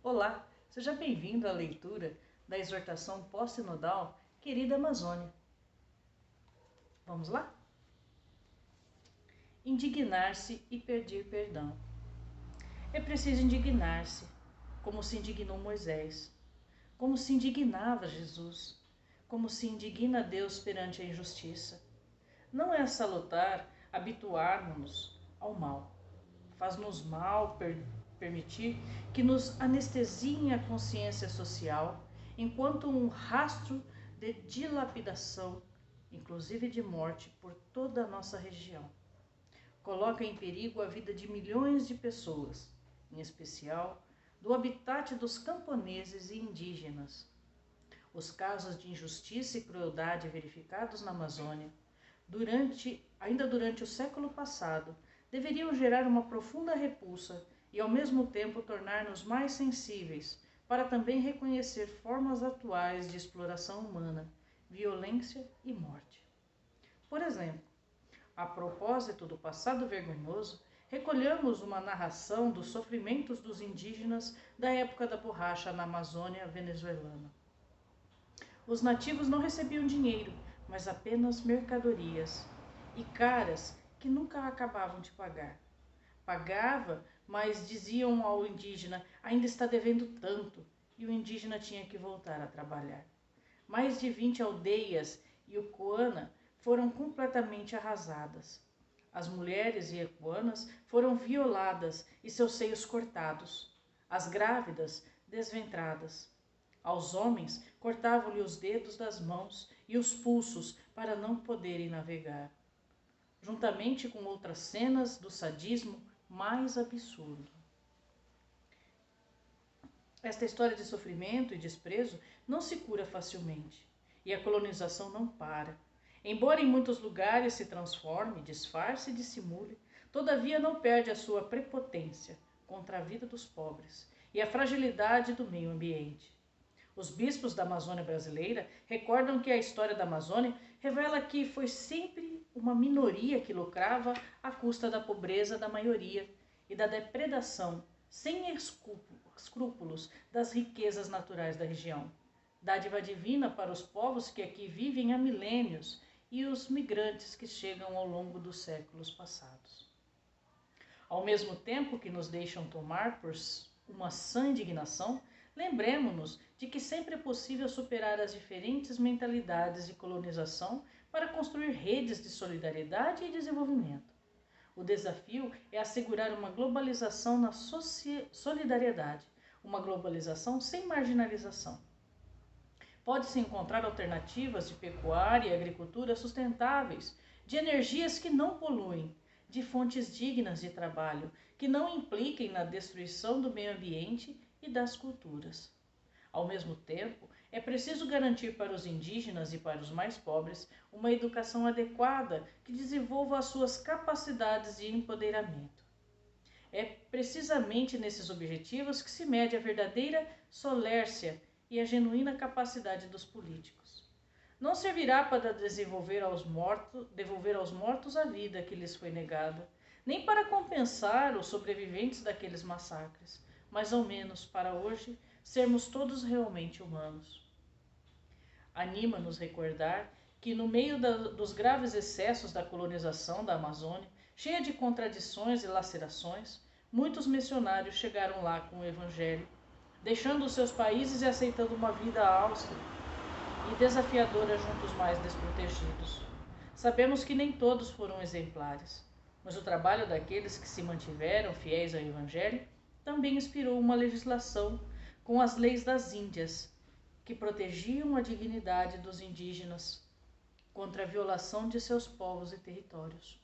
Olá, seja bem-vindo à leitura da exortação pós-sinodal Querida Amazônia. Vamos lá? Indignar-se e pedir perdão. É preciso indignar-se, como se indignou Moisés, como se indignava Jesus, como se indigna Deus perante a injustiça. Não é salutar habituarmos-nos ao mal. Faz-nos mal permitir que nos anestesiem a consciência social, enquanto um rastro de dilapidação, inclusive de morte, por toda a nossa região, coloca em perigo a vida de milhões de pessoas, em especial do habitat dos camponeses e indígenas. Os casos de injustiça e crueldade verificados na Amazônia, ainda durante o século passado, deveriam gerar uma profunda repulsa e ao mesmo tempo tornar-nos mais sensíveis para também reconhecer formas atuais de exploração humana, violência e morte. Por exemplo, a propósito do passado vergonhoso, recolhamos uma narração dos sofrimentos dos indígenas da época da borracha na Amazônia venezuelana. Os nativos não recebiam dinheiro, mas apenas mercadorias e caras que nunca acabavam de pagar. Pagava, mas diziam ao indígena, ainda está devendo tanto, e o indígena tinha que voltar a trabalhar. Mais de 20 aldeias iucuana foram completamente arrasadas. As mulheres iucuanas foram violadas e seus seios cortados. As grávidas, desventradas. Aos homens, cortavam-lhe os dedos das mãos e os pulsos para não poderem navegar. Juntamente com outras cenas do sadismo mais absurdo. Esta história de sofrimento e desprezo não se cura facilmente, e a colonização não para. Embora em muitos lugares se transforme, disfarce e dissimule, todavia não perde a sua prepotência contra a vida dos pobres e a fragilidade do meio ambiente. Os bispos da Amazônia brasileira recordam que a história da Amazônia revela que foi sempre uma minoria que lucrava à custa da pobreza da maioria e da depredação sem escrúpulos das riquezas naturais da região. Dádiva divina para os povos que aqui vivem há milênios e os migrantes que chegam ao longo dos séculos passados. Ao mesmo tempo que nos deixam tomar por uma sã indignação, lembremos-nos de que sempre é possível superar as diferentes mentalidades de colonização para construir redes de solidariedade e desenvolvimento. O desafio é assegurar uma globalização na solidariedade, uma globalização sem marginalização. Pode-se encontrar alternativas de pecuária e agricultura sustentáveis, de energias que não poluem, de fontes dignas de trabalho, que não impliquem na destruição do meio ambiente e das culturas. Ao mesmo tempo, é preciso garantir para os indígenas e para os mais pobres uma educação adequada que desenvolva as suas capacidades de empoderamento. É precisamente nesses objetivos que se mede a verdadeira solércia e a genuína capacidade dos políticos. Não servirá para devolver aos mortos a vida que lhes foi negada, nem para compensar os sobreviventes daqueles massacres, mas ao menos para hoje sermos todos realmente humanos. Anima-nos recordar que no meio dos graves excessos da colonização da Amazônia, cheia de contradições e lacerações, muitos missionários chegaram lá com o Evangelho, deixando os seus países e aceitando uma vida austera e desafiadora junto aos mais desprotegidos. Sabemos que nem todos foram exemplares, mas o trabalho daqueles que se mantiveram fiéis ao Evangelho também inspirou uma legislação com as leis das Índias, que protegiam a dignidade dos indígenas contra a violação de seus povos e territórios.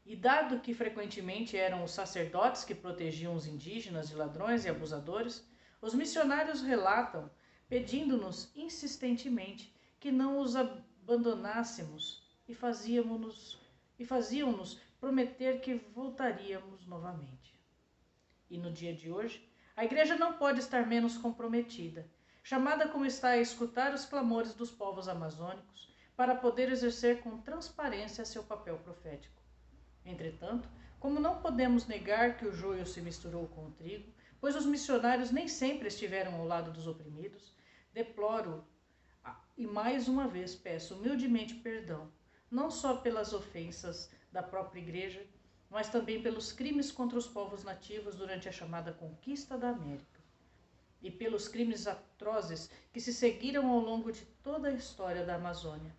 E dado que frequentemente eram os sacerdotes que protegiam os indígenas de ladrões e abusadores, os missionários relatam, pedindo-nos insistentemente que não os abandonássemos e faziam-nos prometer que voltaríamos novamente. E no dia de hoje, a Igreja não pode estar menos comprometida, chamada como está a escutar os clamores dos povos amazônicos, para poder exercer com transparência seu papel profético. Entretanto, como não podemos negar que o joio se misturou com o trigo, pois os missionários nem sempre estiveram ao lado dos oprimidos, deploro e mais uma vez peço humildemente perdão, não só pelas ofensas da própria igreja, mas também pelos crimes contra os povos nativos durante a chamada conquista da América, e pelos crimes atrozes que se seguiram ao longo de toda a história da Amazônia.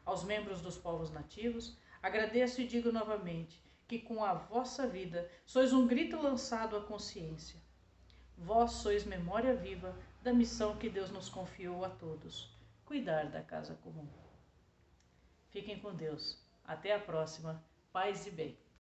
Aos membros dos povos nativos, agradeço e digo novamente que com a vossa vida sois um grito lançado à consciência. Vós sois memória viva da missão que Deus nos confiou a todos, cuidar da casa comum. Fiquem com Deus. Até a próxima. Paz e bem.